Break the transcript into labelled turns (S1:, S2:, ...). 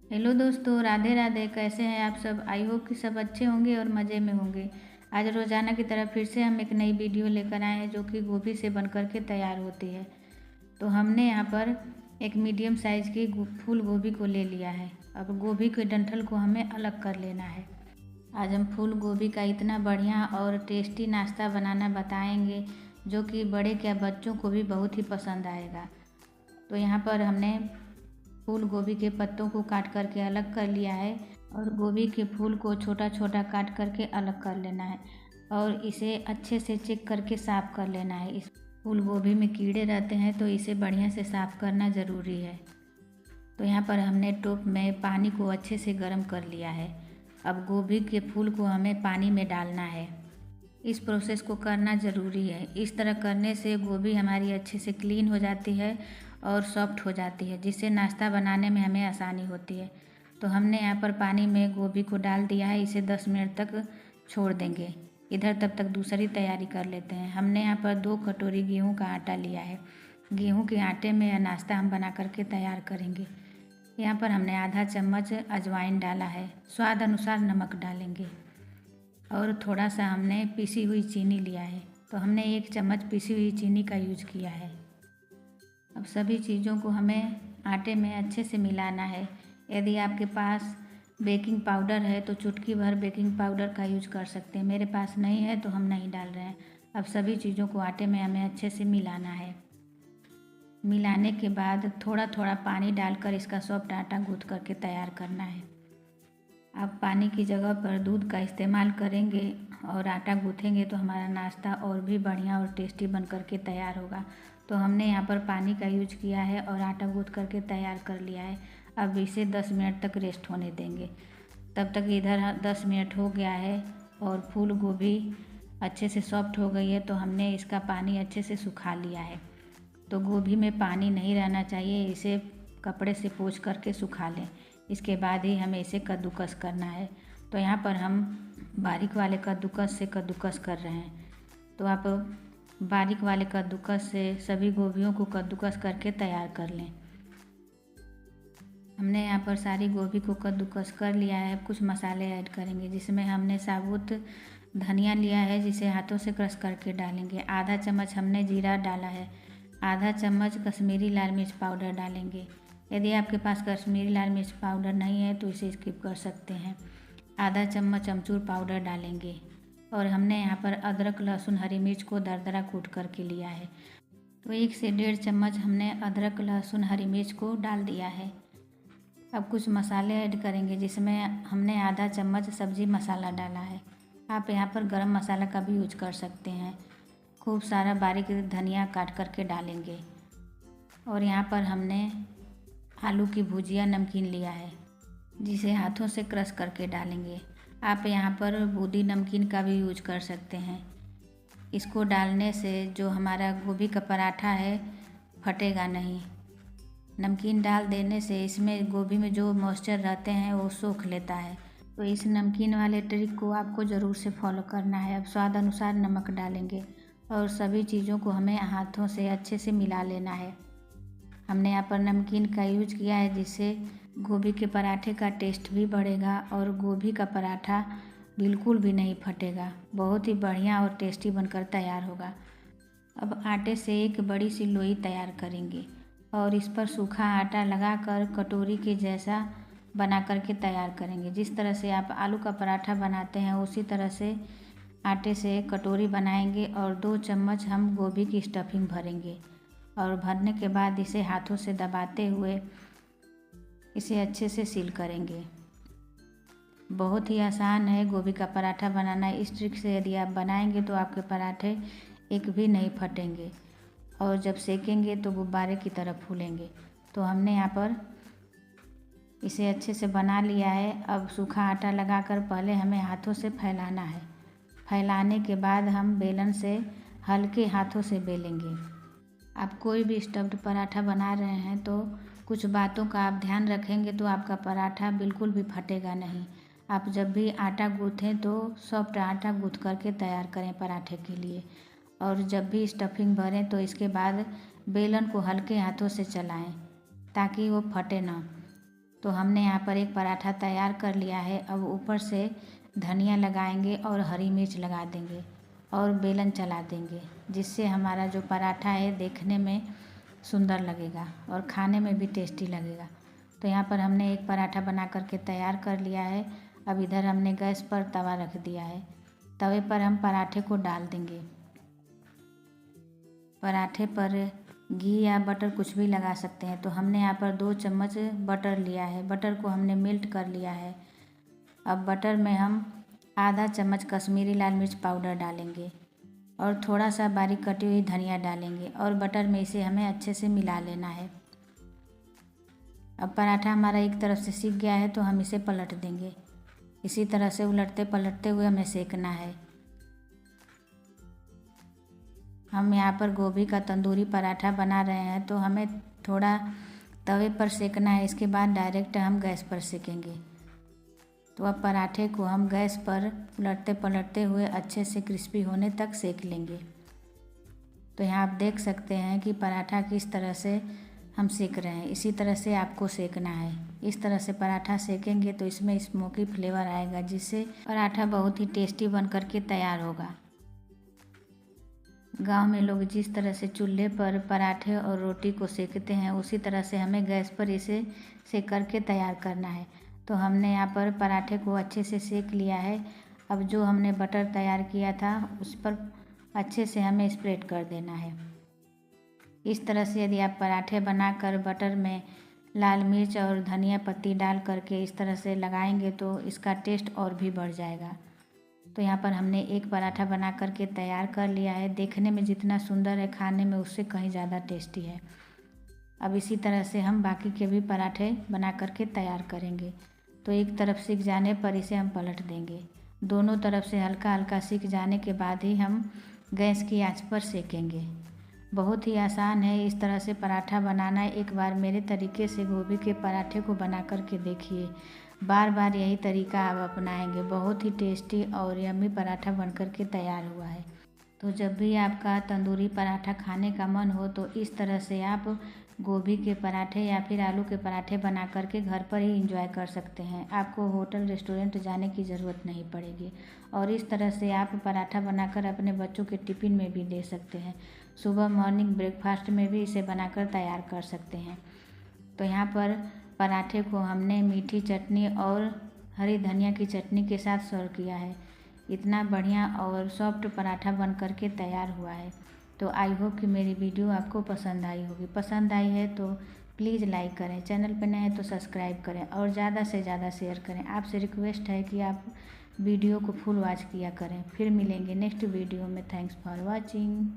S1: Hello दोस्तों, राधे राधे। कैसे हैं आप सब? आई होप कि सब अच्छे होंगे और मज़े में होंगे। आज रोज़ाना की तरह फिर से हम एक नई वीडियो लेकर आए हैं जो कि गोभी से बनकर के तैयार होती है। तो हमने यहाँ पर एक मीडियम साइज़ की फूल गोभी को ले लिया है। अब गोभी के डंठल को हमें अलग कर लेना है। आज हम फूल गोभी का इतना बढ़िया और टेस्टी नाश्ता बनाना बताएंगे जो कि बड़े क्या बच्चों को भी बहुत ही पसंद आएगा। तो यहाँ पर हमने फूल गोभी के पत्तों को काट करके अलग कर लिया है और गोभी के फूल को छोटा छोटा काट करके अलग कर लेना है और इसे अच्छे से चेक करके साफ़ कर लेना है। इस फूल गोभी में कीड़े रहते हैं तो इसे बढ़िया से साफ़ करना ज़रूरी है। तो यहाँ पर हमने टोप में पानी को अच्छे से गर्म कर लिया है। अब गोभी के फूल को हमें पानी में डालना है। इस प्रोसेस को करना ज़रूरी है। इस तरह करने से गोभी हमारी अच्छे से क्लीन हो जाती है और सॉफ्ट हो जाती है, जिससे नाश्ता बनाने में हमें आसानी होती है। तो हमने यहाँ पर पानी में गोभी को डाल दिया है। इसे 10 मिनट तक छोड़ देंगे। इधर तब तक दूसरी तैयारी कर लेते हैं। हमने यहाँ पर 2 कटोरी गेहूँ का आटा लिया है। गेहूँ के आटे में यह नाश्ता हम बना करके तैयार करेंगे। यहाँ पर हमने आधा चम्मच अजवाइन डाला है। स्वाद अनुसार नमक डालेंगे और थोड़ा सा हमने पिसी हुई चीनी लिया है। तो हमने 1 चम्मच पिसी हुई चीनी का यूज किया है। अब सभी चीज़ों को हमें आटे में अच्छे से मिलाना है। यदि आपके पास बेकिंग पाउडर है तो चुटकी भर बेकिंग पाउडर का यूज कर सकते हैं। मेरे पास नहीं है तो हम नहीं डाल रहे हैं। अब सभी चीज़ों को आटे में हमें अच्छे से मिलाना है। मिलाने के बाद थोड़ा थोड़ा पानी डालकर इसका सॉफ्ट आटा गूँथ करके तैयार करना है। आप पानी की जगह पर दूध का इस्तेमाल करेंगे और आटा गूँथेंगे तो हमारा नाश्ता और भी बढ़िया और टेस्टी बन करके तैयार होगा। तो हमने यहाँ पर पानी का यूज किया है और आटा गूँथ करके तैयार कर लिया है। अब इसे 10 मिनट तक रेस्ट होने देंगे। तब तक इधर 10 मिनट हो गया है और फूल गोभी अच्छे से सॉफ्ट हो गई है। तो हमने इसका पानी अच्छे से सुखा लिया है। तो गोभी में पानी नहीं रहना चाहिए। इसे कपड़े से पोंछ करके सुखा लें। इसके बाद ही हमें इसे कद्दूकस करना है। तो यहाँ पर हम बारीक वाले कद्दूकस से कद्दूकस कर रहे हैं। तो आप बारीक वाले कद्दूकस से सभी गोभियों को कद्दूकस करके तैयार कर लें। हमने यहाँ पर सारी गोभी को कद्दूकस कर लिया है। कुछ मसाले ऐड करेंगे, जिसमें हमने साबुत धनिया लिया है जिसे हाथों से क्रश करके डालेंगे। आधा चम्मच हमने जीरा डाला है। आधा चम्मच कश्मीरी लाल मिर्च पाउडर डालेंगे। यदि आपके पास कश्मीरी लाल मिर्च पाउडर नहीं है तो इसे स्किप कर सकते हैं। आधा चम्मच अमचूर पाउडर डालेंगे और हमने यहाँ पर अदरक लहसुन हरी मिर्च को दरदरा कूट करके लिया है। तो 1 से 1.5 चम्मच हमने अदरक लहसुन हरी मिर्च को डाल दिया है। अब कुछ मसाले ऐड करेंगे, जिसमें हमने आधा चम्मच सब्जी मसाला डाला है। आप यहाँ पर गरम मसाला का भी यूज कर सकते हैं। खूब सारा बारीक धनिया काट करके डालेंगे और यहाँ पर हमने आलू की भुजिया नमकीन लिया है जिसे हाथों से क्रश करके डालेंगे। आप यहाँ पर बूंदी नमकीन का भी यूज कर सकते हैं। इसको डालने से जो हमारा गोभी का पराठा है फटेगा नहीं। नमकीन डाल देने से इसमें गोभी में जो मॉइस्चर रहते हैं वो सोख लेता है। तो इस नमकीन वाले ट्रिक को आपको ज़रूर से फॉलो करना है। अब स्वाद अनुसार नमक डालेंगे और सभी चीज़ों को हमें हाथों से अच्छे से मिला लेना है। हमने यहाँ पर नमकीन का यूज किया है जिससे गोभी के पराठे का टेस्ट भी बढ़ेगा और गोभी का पराठा बिल्कुल भी नहीं फटेगा। बहुत ही बढ़िया और टेस्टी बनकर तैयार होगा। अब आटे से एक बड़ी सी लोई तैयार करेंगे और इस पर सूखा आटा लगाकर कटोरी के जैसा बना करके तैयार करेंगे। जिस तरह से आप आलू का पराठा बनाते हैं उसी तरह से आटे से कटोरी बनाएंगे और 2 चम्मच हम गोभी की स्टफिंग भरेंगे और भरने के बाद इसे हाथों से दबाते हुए इसे अच्छे से सील करेंगे। बहुत ही आसान है गोभी का पराठा बनाना। इस ट्रिक से यदि आप बनाएंगे तो आपके पराठे एक भी नहीं फटेंगे और जब सेकेंगे तो गुब्बारे की तरह फूलेंगे। तो हमने यहाँ पर इसे अच्छे से बना लिया है। अब सूखा आटा लगाकर पहले हमें हाथों से फैलाना है। फैलाने के बाद हम बेलन से हल्के हाथों से बेलेंगे। आप कोई भी स्टफ्ड पराठा बना रहे हैं तो कुछ बातों का आप ध्यान रखेंगे तो आपका पराठा बिल्कुल भी फटेगा नहीं। आप जब भी आटा गूँथें तो सॉफ्ट आटा गूँथ करके तैयार करें पराठे के लिए। और जब भी स्टफिंग भरें तो इसके बाद बेलन को हल्के हाथों से चलाएं ताकि वो फटे ना। तो हमने यहाँ पर एक पराठा तैयार कर लिया है। अब ऊपर से धनिया लगाएंगे और हरी मिर्च लगा देंगे और बेलन चला देंगे, जिससे हमारा जो पराठा है देखने में सुंदर लगेगा और खाने में भी टेस्टी लगेगा। तो यहाँ पर हमने एक पराठा बना करके तैयार कर लिया है। अब इधर हमने गैस पर तवा रख दिया है। तवे पर हम पराठे को डाल देंगे। पराठे पर घी या बटर कुछ भी लगा सकते हैं। तो हमने यहाँ पर 2 चम्मच बटर लिया है। बटर को हमने मेल्ट कर लिया है। अब बटर में हम आधा चम्मच कश्मीरी लाल मिर्च पाउडर डालेंगे और थोड़ा सा बारीक कटी हुई धनिया डालेंगे और बटर में इसे हमें अच्छे से मिला लेना है। अब पराठा हमारा एक तरफ से सिक गया है तो हम इसे पलट देंगे। इसी तरह से उलटते पलटते हुए हमें सेकना है। हम यहाँ पर गोभी का तंदूरी पराठा बना रहे हैं तो हमें थोड़ा तवे पर सेकना है। इसके बाद डायरेक्ट हम गैस पर सेकेंगे। तो अब पराठे को हम गैस पर उलटते पलटते हुए अच्छे से क्रिस्पी होने तक सेक लेंगे। तो यहाँ आप देख सकते हैं कि पराठा किस तरह से हम सेक रहे हैं। इसी तरह से आपको सेकना है। इस तरह से पराठा सेकेंगे तो इसमें स्मोकी फ्लेवर आएगा, जिससे पराठा बहुत ही टेस्टी बन कर के तैयार होगा। गांव में लोग जिस तरह से चूल्हे पर पराठे और रोटी को सेकते हैं, उसी तरह से हमें गैस पर इसे सेक करके तैयार करना है। तो हमने यहाँ पर पराठे को अच्छे से सेक लिया है। अब जो हमने बटर तैयार किया था उस पर अच्छे से हमें स्प्रेड कर देना है। इस तरह से यदि आप पराठे बनाकर बटर में लाल मिर्च और धनिया पत्ती डाल करके इस तरह से लगाएंगे तो इसका टेस्ट और भी बढ़ जाएगा। तो यहाँ पर हमने एक पराठा बना करके तैयार कर लिया है। देखने में जितना सुंदर है, खाने में उससे कहीं ज़्यादा टेस्टी है। अब इसी तरह से हम बाकी के भी पराठे बना करके तैयार करेंगे। तो एक तरफ सिक जाने पर इसे हम पलट देंगे। दोनों तरफ से हल्का हल्का सिक जाने के बाद ही हम गैस की आंच पर सेकेंगे। बहुत ही आसान है इस तरह से पराठा बनाना। एक बार मेरे तरीके से गोभी के पराठे को बना करके देखिए। बार बार यही तरीका आप अपनाएंगे। बहुत ही टेस्टी और यम्मी पराठा बन करके तैयार हुआ है। तो जब भी आपका तंदूरी पराठा खाने का मन हो तो इस तरह से आप गोभी के पराठे या फिर आलू के पराठे बना करके घर पर ही एंजॉय कर सकते हैं। आपको होटल रेस्टोरेंट जाने की ज़रूरत नहीं पड़ेगी। और इस तरह से आप पराठा बनाकर अपने बच्चों के टिफ़िन में भी दे सकते हैं। सुबह मॉर्निंग ब्रेकफास्ट में भी इसे बनाकर तैयार कर सकते हैं। तो यहाँ पर पराठे को हमने मीठी चटनी और हरी धनिया की चटनी के साथ सर्व किया है। इतना बढ़िया और सॉफ्ट पराठा बन करके तैयार हुआ है। तो आई होप कि मेरी वीडियो आपको पसंद आई होगी। पसंद आई है तो प्लीज़ लाइक करें, चैनल पर नए हैं तो सब्सक्राइब करें और ज़्यादा से ज़्यादा शेयर करें। आपसे रिक्वेस्ट है कि आप वीडियो को फुल वॉच किया करें। फिर मिलेंगे नेक्स्ट वीडियो में। Thanks for watching.